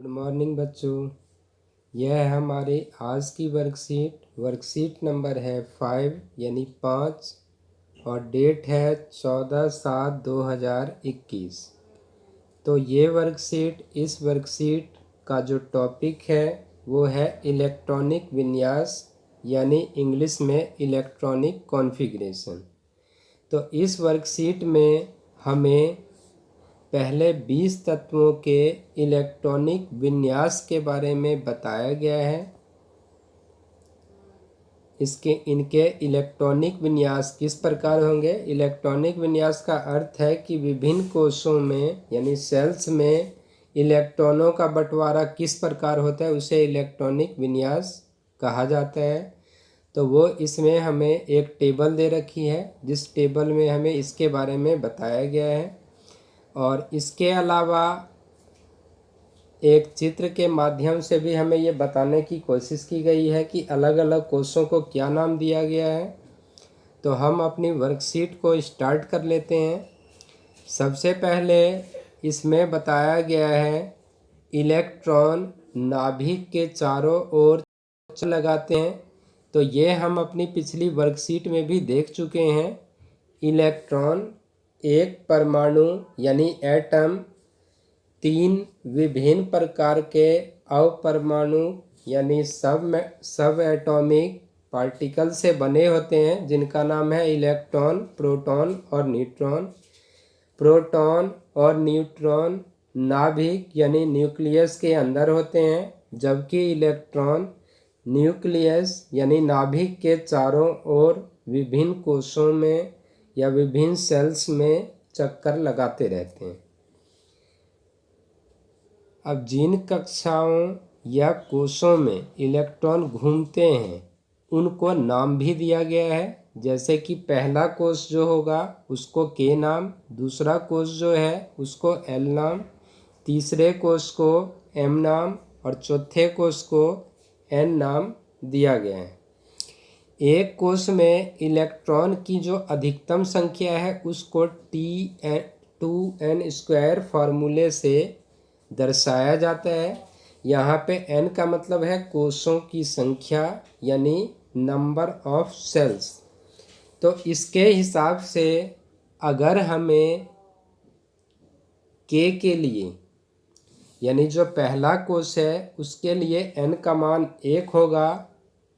Good morning बच्चों। यह है हमारी आज की वर्कशीट नंबर है 5 यानी 5 और डेट है 14/7/2021। तो ये इस वर्कशीट का जो टॉपिक है वो है इलेक्ट्रॉनिक विन्यास यानी इंग्लिश में इलेक्ट्रॉनिक कॉन्फ़िगरेशन। तो इस वर्कशीट में हमें पहले 20 तत्वों के इलेक्ट्रॉनिक विन्यास के बारे में बताया गया है। इनके इलेक्ट्रॉनिक विन्यास किस प्रकार होंगे। इलेक्ट्रॉनिक विन्यास का अर्थ है कि विभिन्न कोशों में यानी सेल्स में इलेक्ट्रॉनों का बंटवारा किस प्रकार होता है, उसे इलेक्ट्रॉनिक विन्यास कहा जाता है। तो वो इसमें हमें एक टेबल दे रखी है, जिस टेबल में हमें इसके बारे में बताया गया है। और इसके अलावा एक चित्र के माध्यम से भी हमें ये बताने की कोशिश की गई है कि अलग अलग कोशों को क्या नाम दिया गया है। तो हम अपनी वर्कशीट को स्टार्ट कर लेते हैं। सबसे पहले इसमें बताया गया है इलेक्ट्रॉन नाभिक के चारों ओर लगाते हैं। तो ये हम अपनी पिछली वर्कशीट में भी देख चुके हैं। इलेक्ट्रॉन एक परमाणु यानी एटम 3 विभिन्न प्रकार के अपरमाणु यानी सब एटॉमिक पार्टिकल से बने होते हैं, जिनका नाम है इलेक्ट्रॉन, प्रोटॉन और न्यूट्रॉन। प्रोटॉन और न्यूट्रॉन नाभिक यानी न्यूक्लियस के अंदर होते हैं, जबकि इलेक्ट्रॉन न्यूक्लियस यानी नाभिक के चारों ओर विभिन्न कोशों में या विभिन्न सेल्स में चक्कर लगाते रहते हैं। अब जिन कक्षाओं या कोशों में इलेक्ट्रॉन घूमते हैं उनको नाम भी दिया गया है। जैसे कि पहला कोश जो होगा उसको के नाम, दूसरा कोश जो है उसको एल नाम, तीसरे कोश को एम नाम और चौथे कोश को एन नाम दिया गया है। एक कोश में इलेक्ट्रॉन की जो अधिकतम संख्या है उसको T2n² फार्मूले से दर्शाया जाता है। यहाँ पे n का मतलब है कोशों की संख्या यानी नंबर ऑफ सेल्स। तो इसके हिसाब से अगर हमें k के लिए यानी जो पहला कोश है उसके लिए n का मान 1 होगा,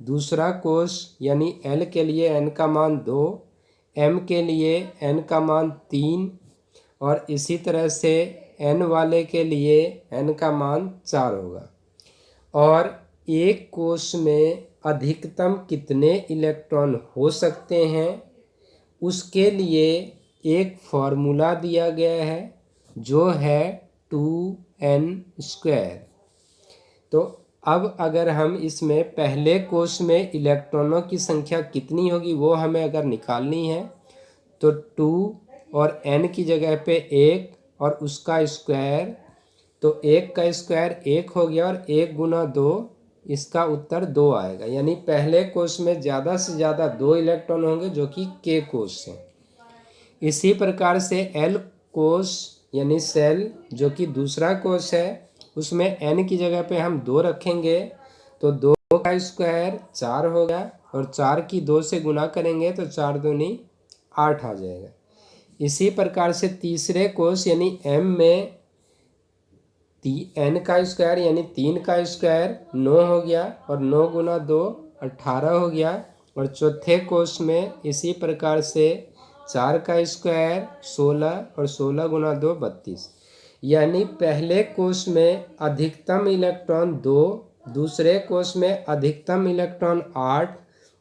दूसरा कोश यानी L के लिए n का मान 2, M के लिए n का मान 3 और इसी तरह से n वाले के लिए n का मान 4 होगा। और एक कोश में अधिकतम कितने इलेक्ट्रॉन हो सकते हैं उसके लिए एक फॉर्मूला दिया गया है जो है 2n²। तो अब अगर हम इसमें पहले कोश में इलेक्ट्रॉनों की संख्या कितनी होगी वो हमें अगर निकालनी है तो 2 और n की जगह पे 1 और उसका स्क्वायर, तो 1 का स्क्वायर 1 हो गया और 1 गुना 2, इसका उत्तर 2 आएगा। यानी पहले कोश में ज़्यादा से ज़्यादा 2 इलेक्ट्रॉन होंगे जो कि के कोश है। इसी प्रकार से एल कोश यानी सेल जो कि दूसरा कोश है उसमें n की जगह पे हम 2 रखेंगे तो 2 का स्क्वायर 4 होगा और 4 की 2 से गुना करेंगे तो 4 दूनी 8 आ जाएगा। इसी प्रकार से तीसरे कोश यानी m में n का स्क्वायर यानी 3 का स्क्वायर 9 हो गया और 9 गुना 2 18 हो गया। और चौथे कोश में इसी प्रकार से 4 का स्क्वायर 16 और 16 गुना 2 32। यानी पहले कोश में अधिकतम इलेक्ट्रॉन 2, दूसरे कोश में अधिकतम इलेक्ट्रॉन 8,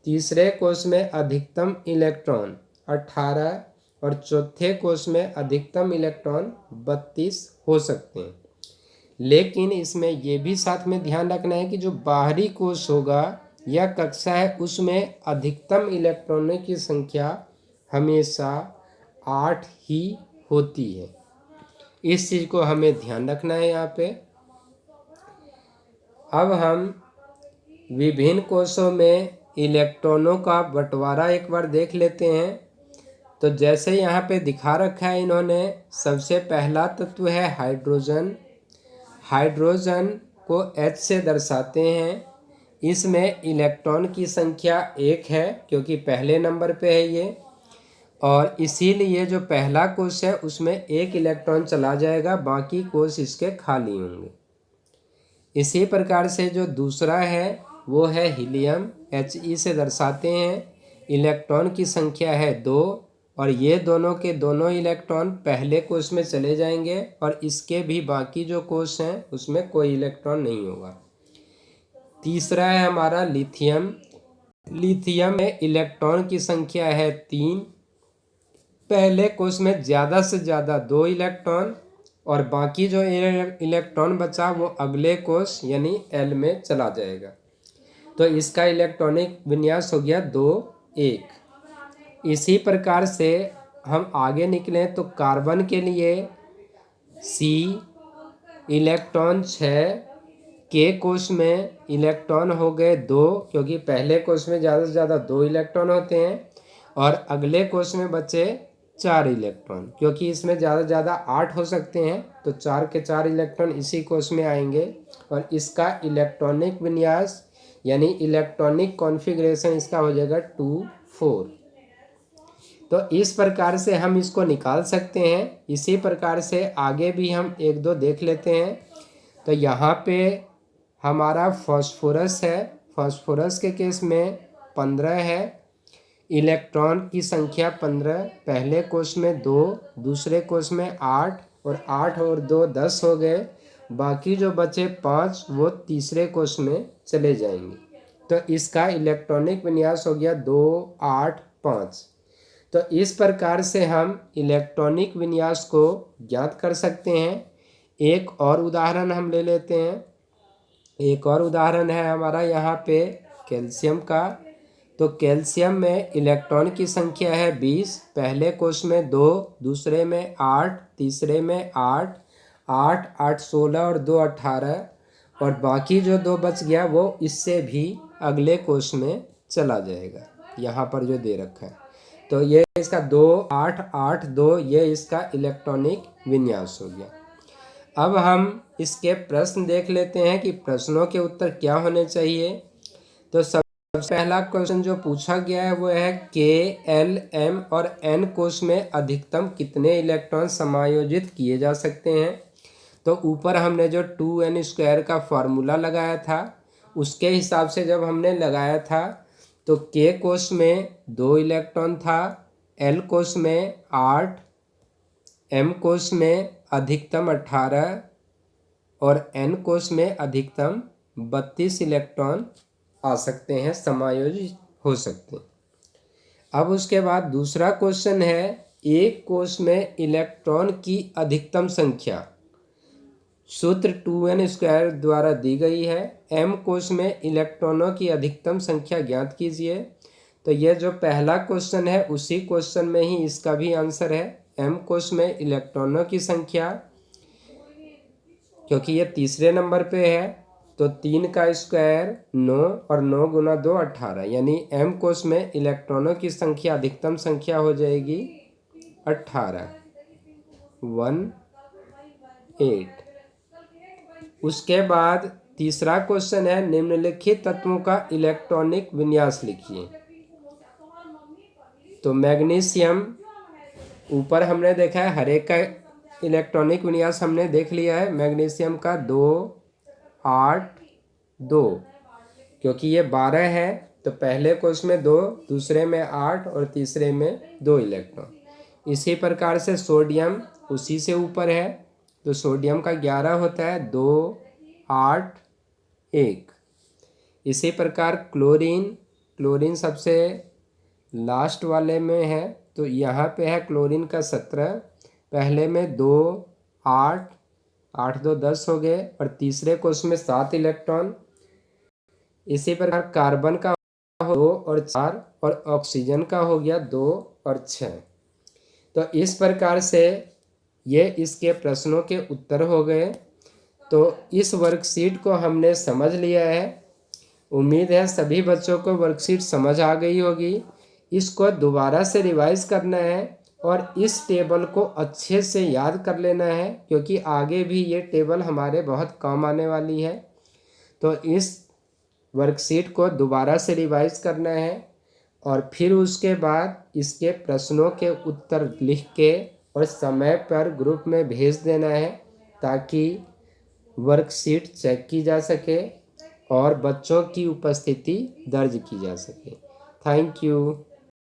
तीसरे कोश में अधिकतम इलेक्ट्रॉन 18 और चौथे कोश में अधिकतम इलेक्ट्रॉन 32 हो सकते हैं। लेकिन इसमें यह भी साथ में ध्यान रखना है कि जो बाहरी कोश होगा या कक्षा है उसमें अधिकतम इलेक्ट्रॉनों की संख्या हमेशा 8 ही होती है। इस चीज़ को हमें ध्यान रखना है यहाँ पे। अब हम विभिन्न कोशों में इलेक्ट्रॉनों का बंटवारा एक बार देख लेते हैं। तो जैसे यहाँ पे दिखा रखा है इन्होंने, सबसे पहला तत्व है हाइड्रोजन। हाइड्रोजन को H से दर्शाते हैं। इसमें इलेक्ट्रॉन की संख्या 1 है क्योंकि पहले नंबर पे है ये, और इसीलिए जो पहला कोश है उसमें 1 इलेक्ट्रॉन चला जाएगा, बाकी कोश इसके खाली होंगे। इसी प्रकार से जो दूसरा है वो है हीलियम, He से दर्शाते हैं। इलेक्ट्रॉन की संख्या है 2, और ये दोनों के दोनों इलेक्ट्रॉन पहले कोश में चले जाएंगे, और इसके भी बाकी जो कोश हैं उसमें कोई इलेक्ट्रॉन नहीं होगा। तीसरा है हमारा लिथियम। लिथियम में इलेक्ट्रॉन की संख्या है 3। पहले कोश में ज़्यादा से ज़्यादा 2 इलेक्ट्रॉन, और बाकी जो इलेक्ट्रॉन बचा वो अगले कोश यानी L में चला जाएगा। तो इसका इलेक्ट्रॉनिक विन्यास हो गया 2 1। इसी प्रकार से हम आगे निकलें तो कार्बन के लिए C इलेक्ट्रॉन 6, के कोश में इलेक्ट्रॉन हो गए 2 क्योंकि पहले कोश में ज़्यादा से ज़्यादा 2 इलेक्ट्रॉन होते हैं, और अगले कोश में बचे 4 इलेक्ट्रॉन क्योंकि इसमें ज़्यादा से ज़्यादा 8 हो सकते हैं, तो 4 के 4 इलेक्ट्रॉन इसी कोश में आएंगे, और इसका इलेक्ट्रॉनिक विन्यास यानी इलेक्ट्रॉनिक कॉन्फ़िगरेशन इसका हो जाएगा 2 4। तो इस प्रकार से हम इसको निकाल सकते हैं। इसी प्रकार से आगे भी हम 1-2 देख लेते हैं। तो यहाँ पे हमारा फास्फोरस है। फास्फोरस के केस में 15 है, इलेक्ट्रॉन की संख्या 15, पहले कोश में 2, दूसरे कोश में 8, और 8 और 2 10 हो गए, बाकी जो बचे 5 वो तीसरे कोश में चले जाएंगे। तो इसका इलेक्ट्रॉनिक विन्यास हो गया 2 8 5। तो इस प्रकार से हम इलेक्ट्रॉनिक विन्यास को ज्ञात कर सकते हैं। एक और उदाहरण हम ले लेते हैं। एक और उदाहरण है हमारा यहाँ पे कैल्शियम का। तो कैल्शियम में इलेक्ट्रॉन की संख्या है 20, पहले कोश में 2, दूसरे में 8, तीसरे में 8 8 8 16 और 2 18, और बाकी जो 2 बच गया वो इससे भी अगले कोश में चला जाएगा, यहाँ पर जो दे रखा है। तो ये इसका 2 8 8 2 ये इसका इलेक्ट्रॉनिक विन्यास हो गया। अब हम इसके प्रश्न देख लेते हैं कि प्रश्नों के उत्तर क्या होने चाहिए। तो सबसे पहला क्वेश्चन जो पूछा गया है वो है के, एल, एम और एन कोश में अधिकतम कितने इलेक्ट्रॉन समायोजित किए जा सकते हैं। तो ऊपर हमने जो 2n² का फॉर्मूला लगाया था उसके हिसाब से जब हमने लगाया था तो के कोश में 2 इलेक्ट्रॉन था, एल कोश में 8, एम कोश में अधिकतम 18 और एन कोश में अधिकतम 32 इलेक्ट्रॉन आ सकते हैं, समायोजित हो सकते हैं। अब उसके बाद दूसरा क्वेश्चन है एक कोश में इलेक्ट्रॉन की अधिकतम संख्या सूत्र 2n² द्वारा दी गई है। m कोश में इलेक्ट्रॉनों की अधिकतम संख्या ज्ञात कीजिए। तो ये जो पहला क्वेश्चन है उसी क्वेश्चन में ही इसका भी आंसर है। m कोश में इलेक्ट्रॉनों की संख्या, क्योंकि ये तीसरे नंबर पे है तो 3 का स्क्वायर 9 और 9 गुना 2 18, यानी m कोश में इलेक्ट्रॉनों की संख्या अधिकतम संख्या हो जाएगी 18 18। उसके बाद तीसरा क्वेश्चन है निम्नलिखित तत्वों का इलेक्ट्रॉनिक विन्यास लिखिए। तो मैग्नीशियम ऊपर हमने देखा है, हर एक का इलेक्ट्रॉनिक विन्यास हमने देख लिया है। मैग्नीशियम का 2 8 2, क्योंकि ये 12 है तो पहले कोश में 2, दूसरे में 8 और तीसरे में 2 इलेक्ट्रॉन। इसी प्रकार से सोडियम उसी से ऊपर है तो सोडियम का 11 होता है, 2 8 1। इसी प्रकार क्लोरीन सबसे लास्ट वाले में है तो यहाँ पे है क्लोरीन का 17, पहले में 2 8 8 2 10 हो गए और तीसरे कोश में 7 इलेक्ट्रॉन। इसी प्रकार कार्बन का 2 और 4 और ऑक्सीजन का हो गया 2 और 6। तो इस प्रकार से ये इसके प्रश्नों के उत्तर हो गए। तो इस वर्कशीट को हमने समझ लिया है। उम्मीद है सभी बच्चों को वर्कशीट समझ आ गई होगी। इसको दोबारा से रिवाइज करना है और इस टेबल को अच्छे से याद कर लेना है, क्योंकि आगे भी ये टेबल हमारे बहुत काम आने वाली है। तो इस वर्कशीट को दोबारा से रिवाइज करना है और फिर उसके बाद इसके प्रश्नों के उत्तर लिख के और समय पर ग्रुप में भेज देना है, ताकि वर्कशीट चेक की जा सके और बच्चों की उपस्थिति दर्ज की जा सके। Thank you.